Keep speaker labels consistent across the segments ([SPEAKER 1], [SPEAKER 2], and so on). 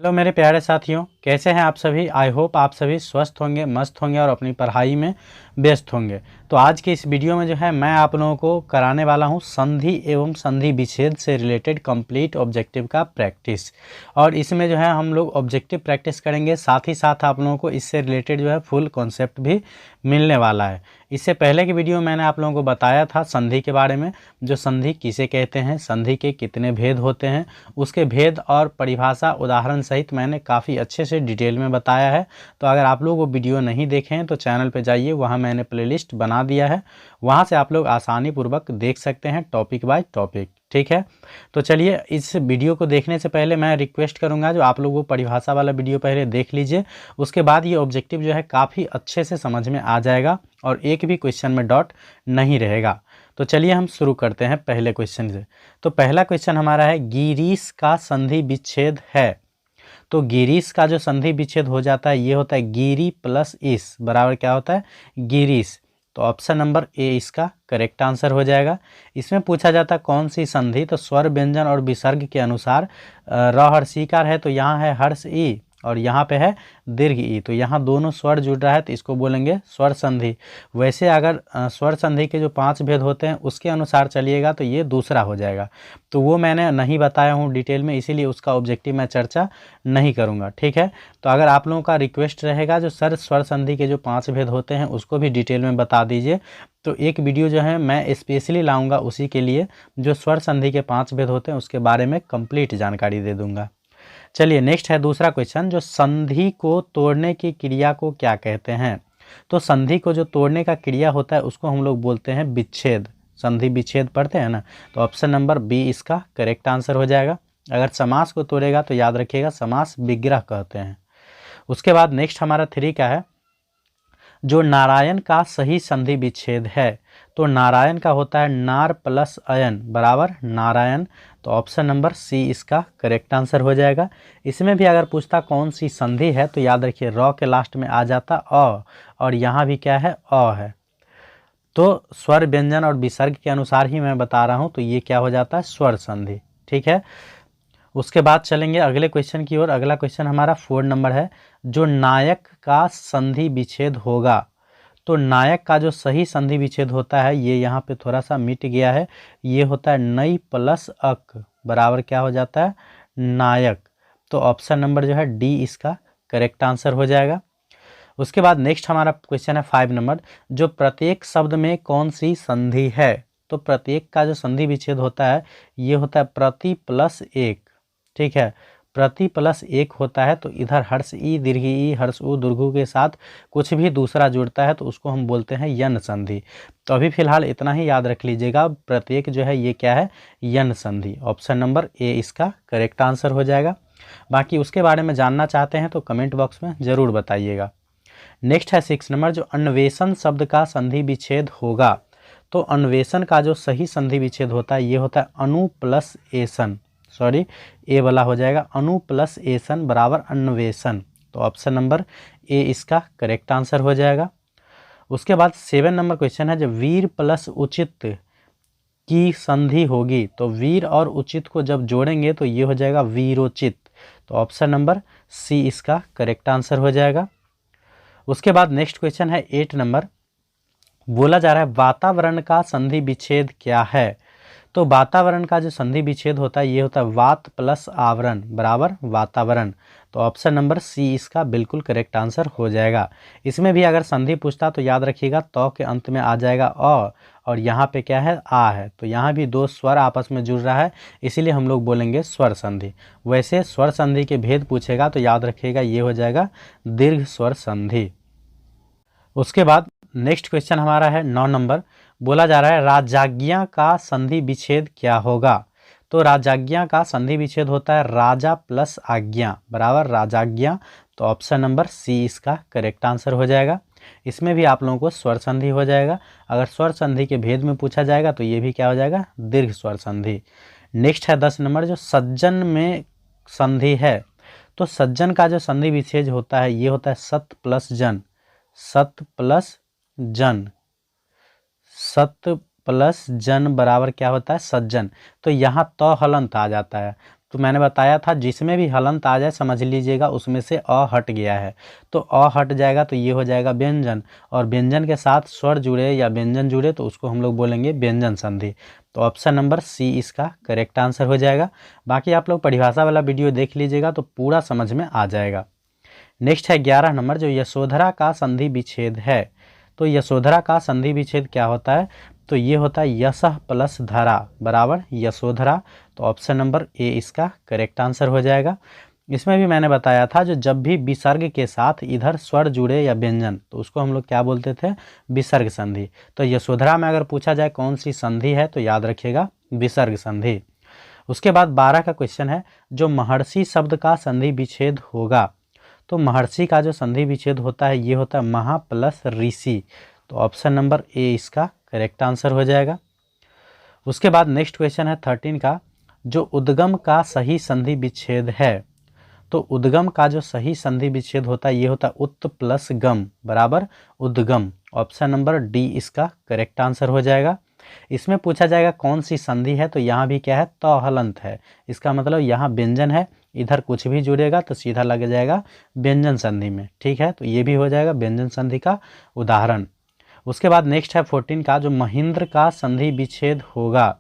[SPEAKER 1] Hello मेरे प्यारे साथियों, कैसे हैं आप सभी। आई होप आप सभी स्वस्थ होंगे, मस्त होंगे और अपनी पढ़ाई में व्यस्त होंगे। तो आज के इस वीडियो में जो है मैं आप लोगों को कराने वाला हूं संधि एवं संधि विच्छेद से रिलेटेड कंप्लीट ऑब्जेक्टिव का प्रैक्टिस। और इसमें जो है हम लोग ऑब्जेक्टिव प्रैक्टिस करेंगे, साथ ही साथ आप लोगों को इससे रिलेटेड जो है फुल कॉन्सेप्ट भी मिलने वाला है। इससे पहले की वीडियो में मैंने आप लोगों को बताया था संधि के बारे में, जो संधि किसे कहते हैं, संधि के कितने भेद होते हैं, उसके भेद और परिभाषा उदाहरण सहित मैंने काफ़ी अच्छे से डिटेल में बताया है। तो अगर आप लोग वो वीडियो नहीं देखे हैं तो चैनल पे जाइए, वहाँ मैंने प्लेलिस्ट बना दिया है, वहाँ से आप लोग आसानी पूर्वक देख सकते हैं टॉपिक बाय टॉपिक। ठीक है, तो चलिए इस वीडियो को देखने से पहले मैं रिक्वेस्ट करूंगा जो आप लोग वो परिभाषा वाला वीडियो पहले देख लीजिए, उसके बाद ये ऑब्जेक्टिव जो है काफ़ी अच्छे से समझ में आ जाएगा और एक भी क्वेश्चन में डॉट नहीं रहेगा। तो चलिए हम शुरू करते हैं पहले क्वेश्चन से। तो पहला क्वेश्चन हमारा है, गिरीश का संधि विच्छेद है। तो गिरीश का जो संधि विच्छेद हो जाता है ये होता है गिरी प्लस इस बराबर क्या होता है, गिरीश। तो ऑप्शन नंबर ए इसका करेक्ट आंसर हो जाएगा। इसमें पूछा जाता है कौन सी संधि, तो स्वर व्यंजन और विसर्ग के अनुसार र हर्ष ईकार है, तो यहाँ है हर्ष ई और यहाँ पे है दीर्घ ई, तो यहाँ दोनों स्वर जुड़ रहा है तो इसको बोलेंगे स्वर संधि। वैसे अगर स्वर संधि के जो 5 भेद होते हैं उसके अनुसार चलिएगा तो ये दूसरा हो जाएगा, तो वो मैंने नहीं बताया हूँ डिटेल में, इसीलिए उसका ऑब्जेक्टिव मैं चर्चा नहीं करूँगा। ठीक है, तो अगर आप लोगों का रिक्वेस्ट रहेगा जो सर स्वर संधि के जो 5 भेद होते हैं उसको भी डिटेल में बता दीजिए, तो एक वीडियो जो है मैं स्पेशली लाऊंगा उसी के लिए, जो स्वर संधि के 5 भेद होते हैं उसके बारे में कंप्लीट जानकारी दे दूंगा। चलिए नेक्स्ट है दूसरा क्वेश्चन, जो संधि को तोड़ने की क्रिया को क्या कहते हैं। तो संधि को जो तोड़ने का क्रिया होता है उसको हम लोग बोलते हैं विच्छेद। संधि विच्छेद पढ़ते हैं ना, तो ऑप्शन नंबर बी इसका करेक्ट आंसर हो जाएगा। अगर समास को तोड़ेगा तो याद रखिएगा समास विग्रह कहते हैं। उसके बाद नेक्स्ट हमारा 3 का है, जो नारायण का सही संधि विच्छेद है। तो नारायण का होता है नार प्लस अयन बराबर नारायण, तो ऑप्शन नंबर सी इसका करेक्ट आंसर हो जाएगा। इसमें भी अगर पूछता कौन सी संधि है तो याद रखिए र के लास्ट में आ जाता अ, और यहाँ भी क्या है अ है, तो स्वर व्यंजन और विसर्ग के अनुसार ही मैं बता रहा हूँ, तो ये क्या हो जाता है स्वर संधि। ठीक है, उसके बाद चलेंगे अगले क्वेश्चन की ओर। अगला क्वेश्चन हमारा 4 नंबर है, जो नायक का संधि विच्छेद होगा। तो नायक का जो सही संधि विच्छेद होता है ये यहाँ पे थोड़ा सा मिट गया है, ये होता है नई प्लस अक बराबर क्या हो जाता है नायक, तो ऑप्शन नंबर जो है डी इसका करेक्ट आंसर हो जाएगा। उसके बाद नेक्स्ट हमारा क्वेश्चन है 5 नंबर, जो प्रत्येक शब्द में कौन सी संधि है। तो प्रत्येक का जो संधि विच्छेद होता है ये होता है प्रति प्लस एक। ठीक है, प्रति प्लस एक होता है, तो इधर हर्ष ई दीर्घ ई हर्ष उ दुर्घु के साथ कुछ भी दूसरा जुड़ता है तो उसको हम बोलते हैं यन संधि। तो अभी फिलहाल इतना ही याद रख लीजिएगा, प्रत्येक जो है ये क्या है यन संधि। ऑप्शन नंबर ए इसका करेक्ट आंसर हो जाएगा। बाकी उसके बारे में जानना चाहते हैं तो कमेंट बॉक्स में ज़रूर बताइएगा। नेक्स्ट है 6 नंबर, जो अन्वेषण शब्द का संधि विच्छेद होगा। तो अन्वेषण का जो सही संधि विच्छेद होता है ये होता है अनु प्लस एसन, सॉरी ए वाला हो जाएगा, अनु प्लस एसन बराबर अन्वेषण, तो ऑप्शन नंबर ए इसका करेक्ट आंसर हो जाएगा। उसके बाद 7 नंबर क्वेश्चन है, जब वीर प्लस उचित की संधि होगी। तो वीर और उचित को जब जोड़ेंगे तो ये हो जाएगा वीरोचित, तो ऑप्शन नंबर सी इसका करेक्ट आंसर हो जाएगा। उसके बाद नेक्स्ट क्वेश्चन है 8 नंबर, बोला जा रहा है वातावरण का संधि विच्छेद क्या है। तो वातावरण का जो संधि विच्छेद होता है ये होता है वात प्लस आवरण बराबर वातावरण, तो ऑप्शन नंबर सी इसका बिल्कुल करेक्ट आंसर हो जाएगा। इसमें भी अगर संधि पूछता तो याद रखिएगा तो के अंत में आ जाएगा अ, और यहाँ पे क्या है आ है, तो यहाँ भी दो स्वर आपस में जुड़ रहा है, इसीलिए हम लोग बोलेंगे स्वर संधि। वैसे स्वर संधि के भेद पूछेगा तो याद रखिएगा ये हो जाएगा दीर्घ स्वर संधि। उसके बाद नेक्स्ट क्वेश्चन हमारा है 9 नंबर, बोला जा रहा है राजाज्ञा का संधि विच्छेद क्या होगा। तो राजाज्ञा का संधि विच्छेद होता है राजा प्लस आज्ञा बराबर राजाज्ञा, तो ऑप्शन नंबर सी इसका करेक्ट आंसर हो जाएगा। इसमें भी आप लोगों को स्वर संधि हो जाएगा, अगर स्वर संधि के भेद में पूछा जाएगा तो ये भी क्या हो जाएगा दीर्घ स्वर संधि। नेक्स्ट है 10 नंबर, जो सज्जन में संधि है। तो सज्जन का जो संधि विच्छेद होता है ये होता है सत प्लस जन, सत प्लस जन, सत प्लस जन बराबर क्या होता है सज्जन, तो यहाँ तो हलंत आ जाता है, तो मैंने बताया था जिसमें भी हलंत आ जाए समझ लीजिएगा उसमें से अ हट गया है, तो अ हट जाएगा तो ये हो जाएगा व्यंजन, और व्यंजन के साथ स्वर जुड़े या व्यंजन जुड़े तो उसको हम लोग बोलेंगे व्यंजन संधि। तो ऑप्शन नंबर सी इसका करेक्ट आंसर हो जाएगा। बाकी आप लोग परिभाषा वाला वीडियो देख लीजिएगा तो पूरा समझ में आ जाएगा। नेक्स्ट है 11 नंबर, जो यशोधरा का संधि विच्छेद है। तो यशोधरा का संधि विच्छेद क्या होता है, तो ये होता है यशः प्लस धरा बराबर यशोधरा। तो ऑप्शन नंबर ए इसका करेक्ट आंसर हो जाएगा। इसमें भी मैंने बताया था जो जब भी विसर्ग के साथ इधर स्वर जुड़े या व्यंजन तो उसको हम लोग क्या बोलते थे, विसर्ग संधि। तो यशोधरा में अगर पूछा जाए कौन सी संधि है तो याद रखिएगा विसर्ग संधि। उसके बाद 12 का क्वेश्चन है, जो महर्षि शब्द का संधि विच्छेद होगा। तो महर्षि का जो संधि विच्छेद होता है ये होता है महा प्लस ऋषि। तो ऑप्शन नंबर ए इसका करेक्ट आंसर हो जाएगा। उसके बाद नेक्स्ट क्वेश्चन है 13 का, जो उद्गम का सही संधि विच्छेद है। तो उद्गम का जो सही संधि विच्छेद होता है ये होता है उत प्लस गम बराबर उद्गम। ऑप्शन नंबर डी इसका करेक्ट आंसर हो जाएगा। इसमें पूछा जाएगा कौन सी संधि है, तो यहाँ भी क्या है, त हलंत है। इसका मतलब यहाँ व्यंजन है, इधर कुछ भी जुड़ेगा तो सीधा लग जाएगा व्यंजन संधि में। ठीक है, तो ये भी हो जाएगा व्यंजन संधि का उदाहरण। उसके बाद नेक्स्ट है 14 का, जो महेंद्र का संधि विच्छेद होगा।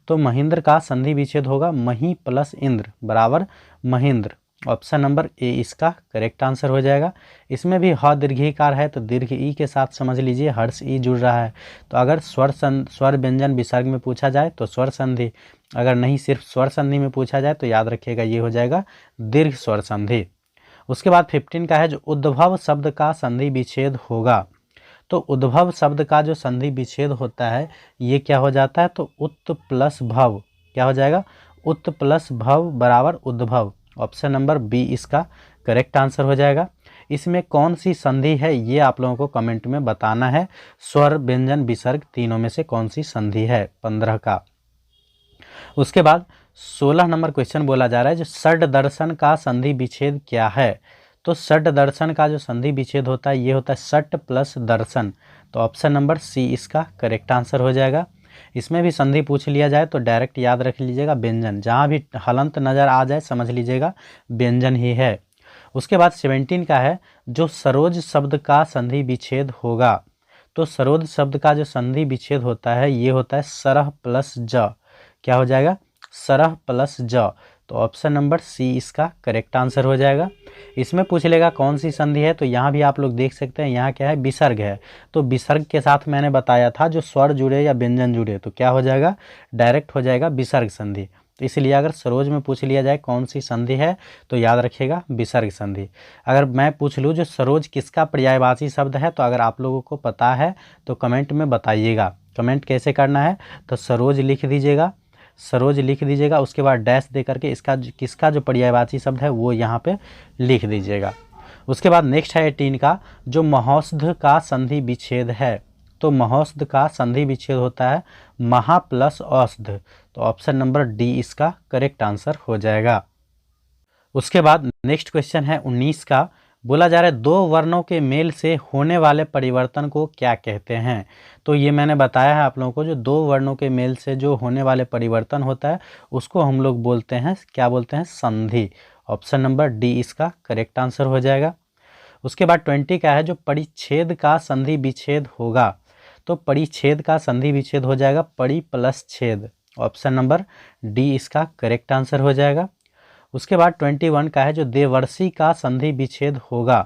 [SPEAKER 1] तो महेंद्र का संधि विच्छेद होगा मही प्लस इंद्र बराबर महेंद्र। ऑप्शन नंबर ए इसका करेक्ट आंसर हो जाएगा। इसमें भी ह दीर्घिकार है तो दीर्घ ई के साथ समझ लीजिए हर्ष ई जुड़ रहा है। तो अगर स्वर व्यंजन विसर्ग में पूछा जाए तो स्वर संधि, अगर नहीं सिर्फ स्वर संधि में पूछा जाए तो याद रखिएगा ये हो जाएगा दीर्घ स्वर संधि। उसके बाद 15 का है, जो उद्भव शब्द का संधि विच्छेद होगा। तो उद्भव शब्द का जो संधि विच्छेद होता है ये क्या हो जाता है, तो उत प्लस भव क्या हो जाएगा, उत प्लस भव बराबर उद्भव। ऑप्शन नंबर बी इसका करेक्ट आंसर हो जाएगा। इसमें कौन सी संधि है ये आप लोगों को कमेंट में बताना है। स्वर व्यंजन विसर्ग तीनों में से कौन सी संधि है 15 का। उसके बाद 16 नंबर क्वेश्चन बोला जा रहा है, जो षड दर्शन का संधि विच्छेद क्या है। तो षड दर्शन का जो संधि विच्छेद होता है ये होता है षट प्लस दर्शन। तो ऑप्शन नंबर सी इसका करेक्ट आंसर हो जाएगा। इसमें भी संधि पूछ लिया जाए तो डायरेक्ट याद रख लीजिएगा व्यंजन, जहाँ भी हलंत नज़र आ जाए समझ लीजिएगा व्यंजन ही है। उसके बाद 17 का है, जो सरोज शब्द का संधि विच्छेद होगा। तो सरोज शब्द का जो संधि विच्छेद होता है ये होता है सरह प्लस ज। क्या हो जाएगा, सरह प्लस ज। तो ऑप्शन नंबर सी इसका करेक्ट आंसर हो जाएगा। इसमें पूछ लेगा कौन सी संधि है, तो यहाँ भी आप लोग देख सकते हैं यहाँ क्या है, विसर्ग है। तो विसर्ग के साथ मैंने बताया था जो स्वर जुड़े या व्यंजन जुड़े तो क्या हो जाएगा, डायरेक्ट हो जाएगा विसर्ग संधि। तो इसलिए अगर सरोज में पूछ लिया जाए कौन सी संधि है तो याद रखिएगा विसर्ग संधि। अगर मैं पूछ लूँ जो सरोज किसका पर्यायवाची शब्द है, तो अगर आप लोगों को पता है तो कमेंट में बताइएगा। कमेंट कैसे करना है, तो सरोज लिख दीजिएगा, सरोज लिख दीजिएगा, उसके बाद डैश दे करके इसका किसका जो पर्यायवाची शब्द है वो यहाँ पे लिख दीजिएगा। उसके बाद नेक्स्ट है 18 का, जो महौषध का संधि विच्छेद है। तो महौषध का संधि विच्छेद होता है महा प्लस औषध। तो ऑप्शन नंबर डी इसका करेक्ट आंसर हो जाएगा। उसके बाद नेक्स्ट क्वेश्चन है 19 का, बोला जा रहा है दो वर्णों के मेल से होने वाले परिवर्तन को क्या कहते हैं। तो ये मैंने बताया है आप लोगों को, जो दो वर्णों के मेल से जो होने वाले परिवर्तन होता है उसको हम लोग बोलते हैं, क्या बोलते हैं, संधि। ऑप्शन नंबर डी इसका करेक्ट आंसर हो जाएगा। उसके बाद 20 का है, जो परिच्छेद का संधि विच्छेद होगा। तो परिच्छेद का संधि विच्छेद हो जाएगा परि प्लस छेद। ऑप्शन नंबर डी इसका करेक्ट आंसर हो जाएगा। उसके बाद 21 का है, जो देवर्षि का संधि विच्छेद होगा।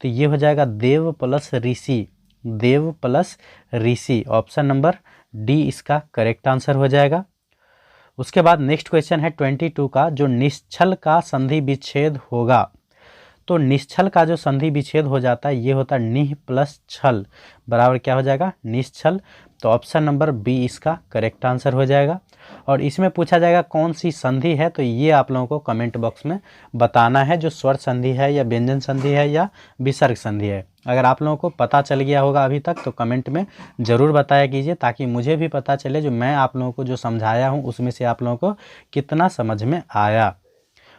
[SPEAKER 1] तो ये हो जाएगा देव प्लस ऋषि, देव प्लस ऋषि। ऑप्शन नंबर डी इसका करेक्ट आंसर हो जाएगा। उसके बाद नेक्स्ट क्वेश्चन है 22 का, जो निश्चल का संधि विच्छेद होगा। तो निश्चल का जो संधि विच्छेद हो जाता है ये होता है निह प्लस छल बराबर क्या हो जाएगा, निश्चल। तो ऑप्शन नंबर बी इसका करेक्ट आंसर हो जाएगा। और इसमें पूछा जाएगा कौन सी संधि है, तो ये आप लोगों को कमेंट बॉक्स में बताना है, जो स्वर संधि है या व्यंजन संधि है या विसर्ग संधि है। अगर आप लोगों को पता चल गया होगा अभी तक तो कमेंट में ज़रूर बताया कीजिए, ताकि मुझे भी पता चले जो मैं आप लोगों को जो समझाया हूँ उसमें से आप लोगों को कितना समझ में आया।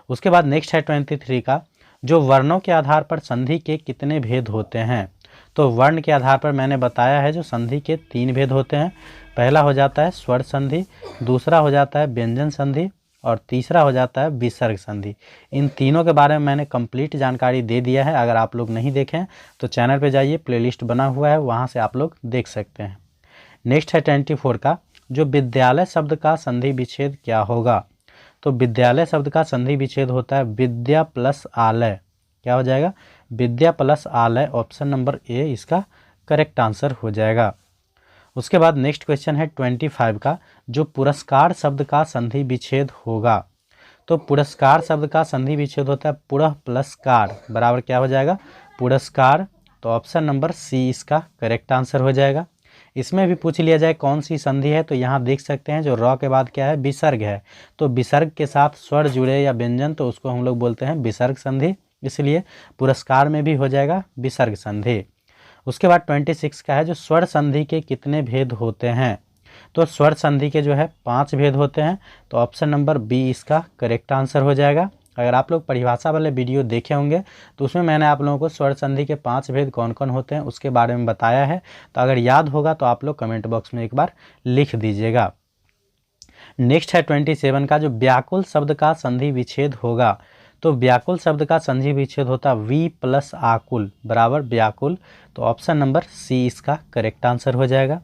[SPEAKER 1] उसके बाद नेक्स्ट है 23 का, जो वर्णों के आधार पर संधि के कितने भेद होते हैं। तो वर्ण के आधार पर मैंने बताया है जो संधि के 3 भेद होते हैं। पहला हो जाता है स्वर संधि, दूसरा हो जाता है व्यंजन संधि और तीसरा हो जाता है विसर्ग संधि। इन तीनों के बारे में मैंने कंप्लीट जानकारी दे दिया है। अगर आप लोग नहीं देखें तो चैनल पे जाइए, प्लेलिस्ट बना हुआ है, वहाँ से आप लोग देख सकते हैं। नेक्स्ट है 24 का, जो विद्यालय शब्द का संधि विच्छेद क्या होगा। तो विद्यालय शब्द का संधि विच्छेद होता है विद्या प्लस आलय। क्या हो जाएगा? विद्या प्लस आलय। ऑप्शन नंबर ए इसका करेक्ट आंसर हो जाएगा। उसके बाद नेक्स्ट क्वेश्चन है 25 का, जो पुरस्कार शब्द का संधि विच्छेद होगा। तो पुरस्कार शब्द का संधि विच्छेद होता है पुरः प्लस कार बराबर क्या हो जाएगा? पुरस्कार। तो ऑप्शन नंबर सी इसका करेक्ट आंसर हो जाएगा। इसमें भी पूछ लिया जाए कौन सी संधि है, तो यहाँ देख सकते हैं जो र के बाद क्या है? विसर्ग है। तो विसर्ग के साथ स्वर जुड़े या व्यंजन, तो उसको हम लोग बोलते हैं विसर्ग संधि, इसलिए पुरस्कार में भी हो जाएगा विसर्ग संधि। उसके बाद 26 का है, जो स्वर संधि के कितने भेद होते हैं। तो स्वर संधि के जो है 5 भेद होते हैं। तो ऑप्शन नंबर बी इसका करेक्ट आंसर हो जाएगा। अगर आप लोग परिभाषा वाले वीडियो देखे होंगे तो उसमें मैंने आप लोगों को स्वर संधि के 5 भेद कौन कौन होते हैं उसके बारे में बताया है। तो अगर याद होगा तो आप लोग कमेंट बॉक्स में एक बार लिख दीजिएगा। नेक्स्ट है 27 का, जो व्याकुल शब्द का संधि विच्छेद होगा। तो व्याकुल शब्द का संधि विच्छेद होता है वी प्लस आकुल बराबर व्याकुल। तो ऑप्शन नंबर सी इसका करेक्ट आंसर हो जाएगा।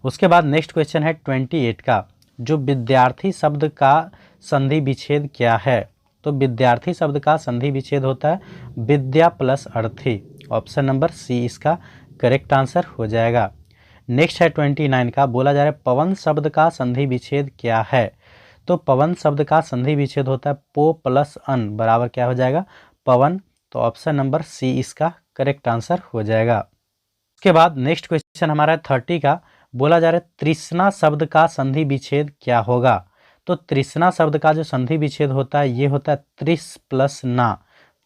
[SPEAKER 1] उसके बाद नेक्स्ट क्वेश्चन है 28 का, जो विद्यार्थी शब्द का संधि विच्छेद क्या है। तो विद्यार्थी शब्द का संधि विच्छेद होता है विद्या प्लस अर्थी। ऑप्शन नंबर सी इसका करेक्ट आंसर हो जाएगा। नेक्स्ट है 29 का, बोला जा रहा है पवन शब्द का संधि विच्छेद क्या है। तो पवन शब्द का संधि विच्छेद होता है पो प्लस अन बराबर क्या हो जाएगा? पवन। तो ऑप्शन नंबर सी इसका करेक्ट आंसर हो जाएगा। उसके बाद नेक्स्ट क्वेश्चन हमारा है 30 का, बोला जा रहा है तृष्णा शब्द का संधि विच्छेद क्या होगा। तो तृष्णा शब्द का जो संधि विच्छेद होता है ये होता है त्रिस प्लस ना।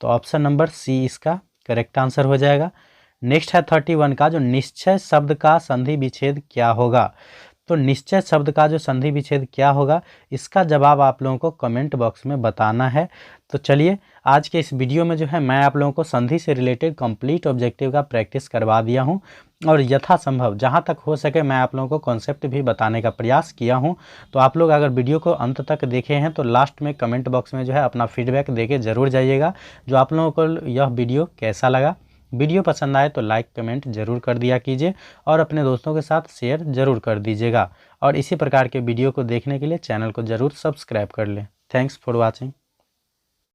[SPEAKER 1] तो ऑप्शन नंबर सी इसका करेक्ट आंसर हो जाएगा। नेक्स्ट है 31 का, जो निश्चय शब्द का संधि विच्छेद क्या होगा। तो निश्चय शब्द का जो संधि विच्छेद क्या होगा, इसका जवाब आप लोगों को कमेंट बॉक्स में बताना है। तो चलिए आज के इस वीडियो में जो है मैं आप लोगों को संधि से रिलेटेड कंप्लीट ऑब्जेक्टिव का प्रैक्टिस करवा दिया हूं, और यथासंभव जहां तक हो सके मैं आप लोगों को कॉन्सेप्ट भी बताने का प्रयास किया हूं। तो आप लोग अगर वीडियो को अंत तक देखे हैं तो लास्ट में कमेंट बॉक्स में जो है अपना फीडबैक देके ज़रूर जाइएगा, जो आप लोगों को यह वीडियो कैसा लगा। वीडियो पसंद आए तो लाइक कमेंट ज़रूर कर दिया कीजिए, और अपने दोस्तों के साथ शेयर ज़रूर कर दीजिएगा। और इसी प्रकार के वीडियो को देखने के लिए चैनल को ज़रूर सब्सक्राइब कर लें। Thanks for watching.